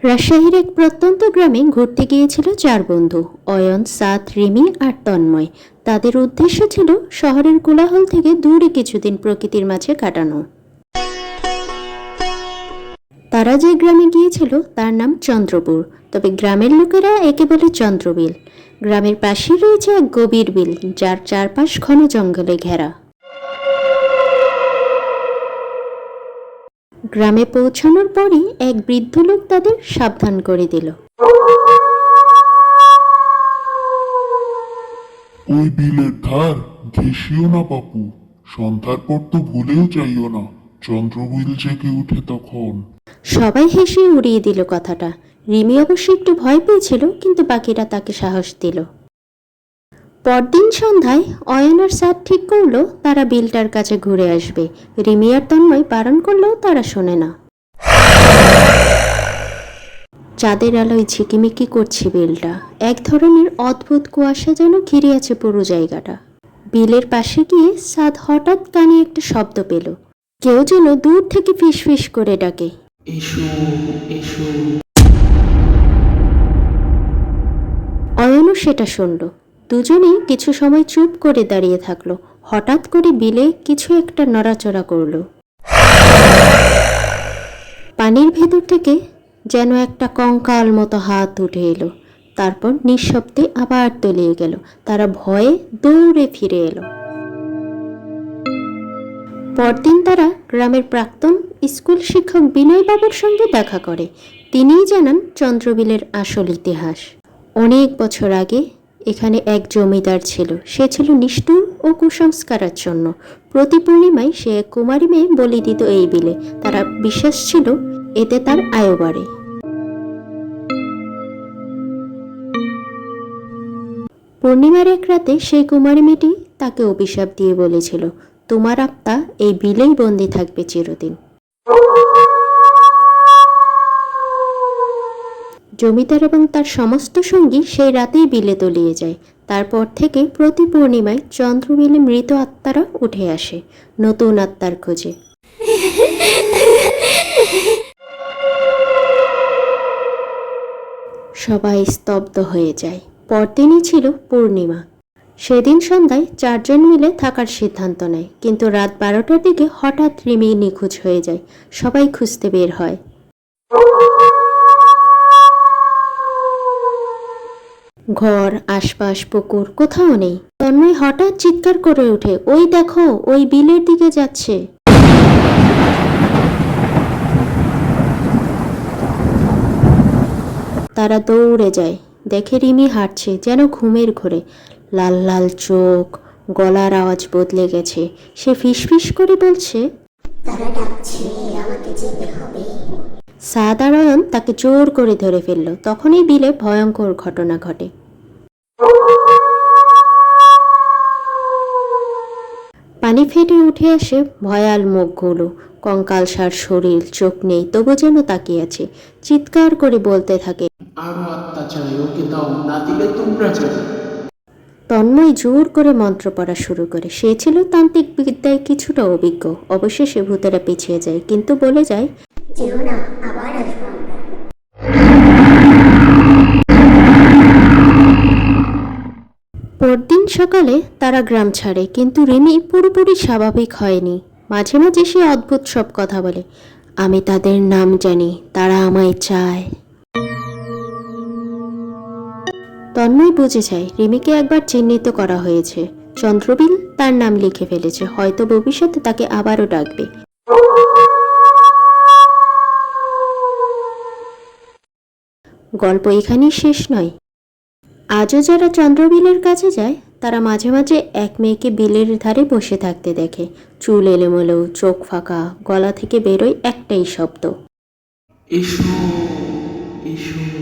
রাজশাহীর এক প্রত্যন্ত গ্রামে ঘুরতে গিয়েছিল চার বন্ধু, অয়ন, সাদ, রিমি আর তন্ময়। তাদের উদ্দেশ্য ছিল শহরের কোলাহল থেকে দূরে কিছুদিন প্রকৃতির মাঝে কাটানো। তারা যে গ্রামে গিয়েছিল তার নাম চন্দ্রপুর, তবে গ্রামের লোকেরা একে বলে চন্দ্রবিল। গ্রামের পাশেই রয়েছে এক গভীর বিল, যার চারপাশ ঘন জঙ্গলে ঘেরা। গ্রামে পৌঁছানোর পরই এক বৃদ্ধ লোক তাদের সাবধান করে দিল। ওই বিলের ধার ঘেঁষিও না বাপু, সন্ধ্যার পর তো ভুলেও যাইও না, চন্দ্রবিল জেগে উঠে তখন। সবাই হেসে উড়িয়ে দিল কথাটা। রিমি অবশ্য একটু ভয় পেয়েছিল, কিন্তু বাকিরা তাকে সাহস দিল। পরদিন সন্ধ্যায় অয়ন আর সাদ ঠিক করলো তারা বিলটার কাছে ঘুরে আসবে। রিমি আর তন্ময় বারণ করলেও তারা শোনে না। চাঁদের আলোয় ঝিকিমিকি করছে বিলটা। এক ধরনের অদ্ভুত কুয়াশা যেন ঘিরে আছে পুরো জায়গাটা। বিলের পাশে গিয়ে সাদ হঠাৎ কানে একটা শব্দ পেল। কেউ যেন দূর থেকে ফিস ফিস করে ডাকে, এসো এসো। অয়নও সেটা শুনল। দুজনেই কিছু সময় চুপ করে দাঁড়িয়ে থাকলো। হঠাৎ করে বিলে কিছু একটা নড়াচড়া করলো। পানির ভেতর থেকে যেন একটা কঙ্কাল মতো হাত উঠে এলো, তারপর নিঃশব্দে আবার তলিয়ে গেল। তারা ভয়ে দৌড়ে ফিরে এলো। পরদিন তারা গ্রামের প্রাক্তন স্কুল শিক্ষক বিনয় বাবুর সঙ্গে দেখা করে। তিনিই জানান চন্দ্রবিলের আসল ইতিহাস। অনেক বছর আগে এখানে এক জমিদার ছিল। সে ছিল নিষ্ঠুর ও কুসংস্কারাচ্ছন্ন। প্রতি পূর্ণিমায় সে এক কুমারী মেয়ে বলি দিত এই বিলে। তারা বিশ্বাস ছিল এতে তার আয়ু বাড়ে। পূর্ণিমার এক রাতে সেই কুমারী মেয়েটি তাকে অভিশাপ দিয়ে বলেছিল, তোমার আত্মা এই বিলেই বন্দী থাকবে চিরদিন। জমিদার এবং তার সমস্ত সঙ্গী সেই রাতেই বিলে তলিয়ে যায়। তারপর থেকে প্রতি পূর্ণিমায় চন্দ্রবিলে মৃত আত্মারা উঠে আসে নতুন আত্মার খোঁজে। সবাই স্তব্ধ হয়ে যায়। পরদিনই ছিল পূর্ণিমা। সেদিন সন্ধ্যায় চারজন মিলে থাকার সিদ্ধান্ত নেয়, কিন্তু রাত 12টার দিকে হঠাৎ রিমি নিখোঁজ হয়ে যায়। সবাই খুঁজতে বের হয়। ঘর, আশপাশ, পুকুর কোথাও নেই। তন্ময় হঠাৎ চিৎকার করে ওঠে, ওই দেখো, ওই বিলের দিকে যাচ্ছে। তারা দৌড়ে যায়। দেখে রিমি হাঁটছে যেন ঘুমের ঘোরে। লাল লাল চোখ, গলার আওয়াজ বদলে গেছে। সে ফিসফিস করে বলছে, তারা ডাকছে, আমাকে যেতে হবে। সাদ আর অয়ন তাকে জোর করে ধরে ফেলল। তখনই বিলে ভয়ঙ্কর ঘটনা ঘটে। পানি ফেটে উঠে আসে ভয়াল মুখগুলো, কঙ্কালসার শরীর, চোখ নেই, তবু যেন তাকিয়ে আছে। চিৎকার করে বলতে থাকে, আরো আত্মা চাই, ওকে দাও, না দিলে তোমরা যাবে। তন্ময় জোর করে মন্ত্র পড়া শুরু করে। সে ছিল তান্ত্রিক বিদ্যায় কিছুটা অভিজ্ঞ। অবশেষে ভূতেরা পিছিয়ে যায়, কিন্তু বলে যায়, যেও না, আবার আসবো আমরা। পরদিন সকালে তারা গ্রাম ছাড়ে, কিন্তু রিমি পুরোপুরি স্বাভাবিক হয়নি। মাঝে মাঝে সে অদ্ভুত সব কথা বলে, আমি তাদের নাম জানি, তারা আমায় চায়। তন্ময় বুঝে যায় রিমিকে একবার চিহ্নিত করা হয়েছে। চন্দ্রবিল তার নাম লিখে ফেলেছে, হয়তো ভবিষ্যতে তাকে আবারও ডাকবে। গল্প এখানেই শেষ নয়। আজও যারা চন্দ্রবিলের কাছে যায় তারা মাঝে মাঝে এক মেয়েকে বিলের ধারে বসে থাকতে দেখে। চুল এলোমেলো, চোখ ফাঁকা, গলা থেকে বেরোয় একটাই শব্দ, এসো এসো।